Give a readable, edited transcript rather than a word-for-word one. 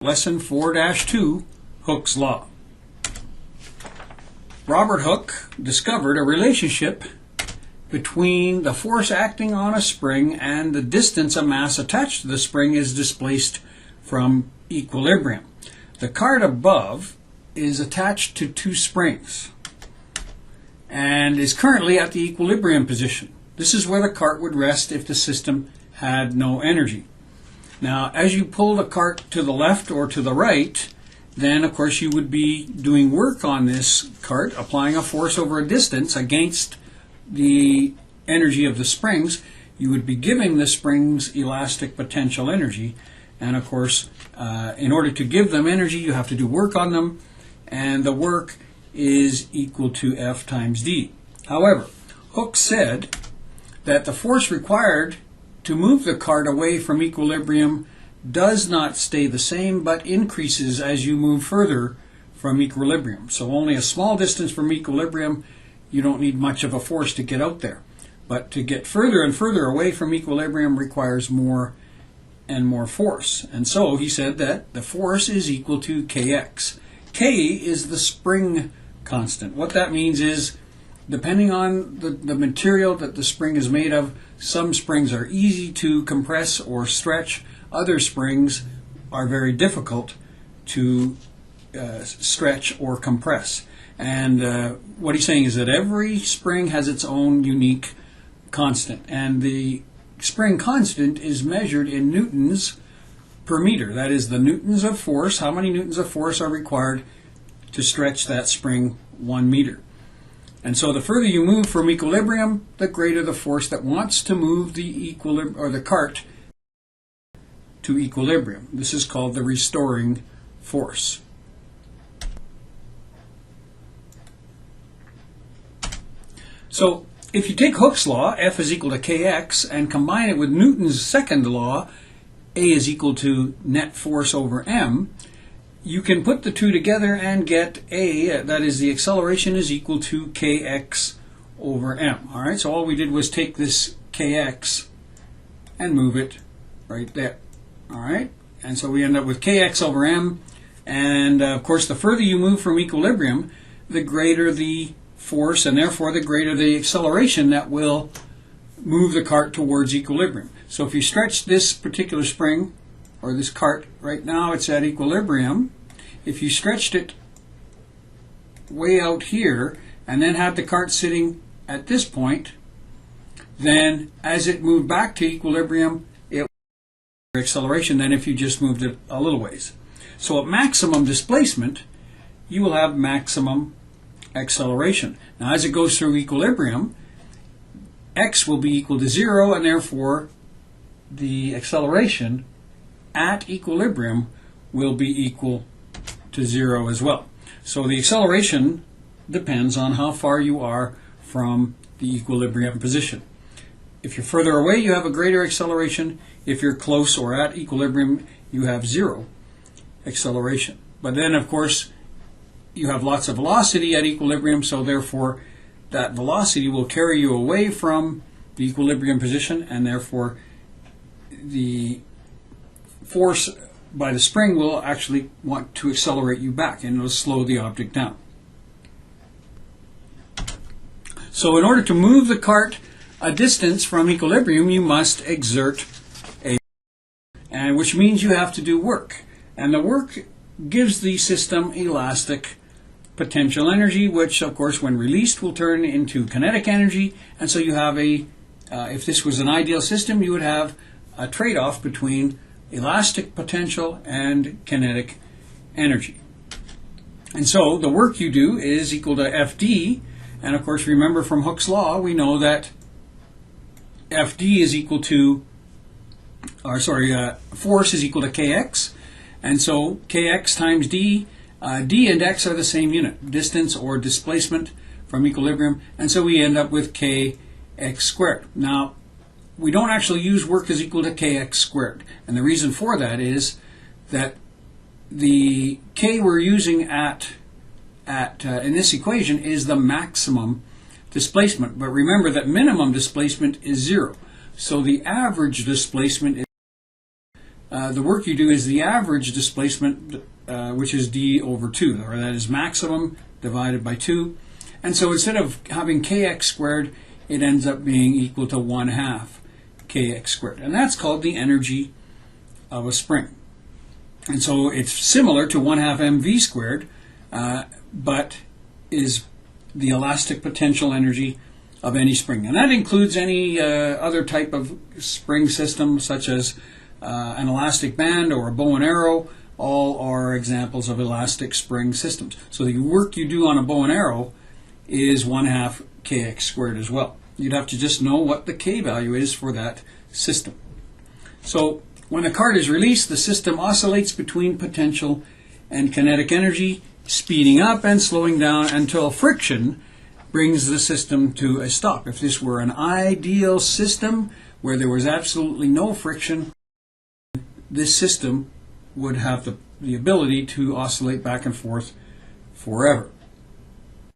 Lesson 4-2, Hooke's Law. Robert Hooke discovered a relationship between the force acting on a spring and the distance a mass attached to the spring is displaced from equilibrium. The cart above is attached to two springs and is currently at the equilibrium position. This is where the cart would rest if the system had no energy. Now, as you pull the cart to the left or to the right, then of course you would be doing work on this cart, applying a force over a distance against the energy of the springs. You would be giving the springs elastic potential energy, and of course in order to give them energy you have to do work on them, and the work is equal to F times D. However, Hooke said that the force required to move the cart away from equilibrium does not stay the same, but increases as you move further from equilibrium. So only a small distance from equilibrium, you don't need much of a force to get out there. But to get further and further away from equilibrium requires more and more force. And so he said that the force is equal to Kx. K is the spring constant. What that means is, depending on the material that the spring is made of, some springs are easy to compress or stretch. Other springs are very difficult to stretch or compress. And what he's saying is that every spring has its own unique constant. And the spring constant is measured in newtons per meter. That is the newtons of force. How many newtons of force are required to stretch that spring 1 meter? And so the further you move from equilibrium, the greater the force that wants to move the cart to equilibrium. This is called the restoring force. So if you take Hooke's law, F is equal to Kx, and combine it with Newton's second law, A is equal to net force over m, you can put the two together and get A, that is the acceleration, is equal to Kx over m. All right, so all we did was take this Kx and move it right there. All right, and so we end up with Kx over m, and of course the further you move from equilibrium, the greater the force, and therefore the greater the acceleration that will move the cart towards equilibrium. So if you stretch this particular spring, or this cart, right now it's at equilibrium. If you stretched it way out here and then had the cart sitting at this point, then as it moved back to equilibrium, it would acceleration than if you just moved it a little ways. So at maximum displacement, you will have maximum acceleration. Now as it goes through equilibrium, x will be equal to 0, and therefore the acceleration at equilibrium will be equal to 0 as well. So the acceleration depends on how far you are from the equilibrium position. If you're further away, you have a greater acceleration. If you're close or at equilibrium, you have 0 acceleration. But then, of course, you have lots of velocity at equilibrium, so therefore that velocity will carry you away from the equilibrium position, and therefore the force by the spring will actually want to accelerate you back, and it will slow the object down. So in order to move the cart a distance from equilibrium, you must exert a, and which means you have to do work. And the work gives the system elastic potential energy, which of course when released will turn into kinetic energy. And so you have a, if this was an ideal system, you would have a trade-off between elastic potential and kinetic energy. And so the work you do is equal to Fd, and of course remember from Hooke's law we know that Fd is equal to, force is equal to Kx, and so Kx times d, d and x are the same unit, distance or displacement from equilibrium, and so we end up with Kx squared. Now we don't actually use work is equal to Kx squared. And the reason for that is that the K we're using in this equation is the maximum displacement. But remember that minimum displacement is 0. So the average displacement is the work you do is the average displacement, which is d over 2, or that is maximum divided by 2. And so instead of having kx squared, it ends up being equal to 1/2 kx squared. And that's called the energy of a spring. And so it's similar to 1/2 mv squared, but is the elastic potential energy of any spring. And that includes any other type of spring system, such as an elastic band or a bow and arrow. All are examples of elastic spring systems. So the work you do on a bow and arrow is 1/2 kx squared as well. You'd have to just know what the k value is for that system. So when a card is released, the system oscillates between potential and kinetic energy, speeding up and slowing down until friction brings the system to a stop. If this were an ideal system where there was absolutely no friction, this system would have the ability to oscillate back and forth forever.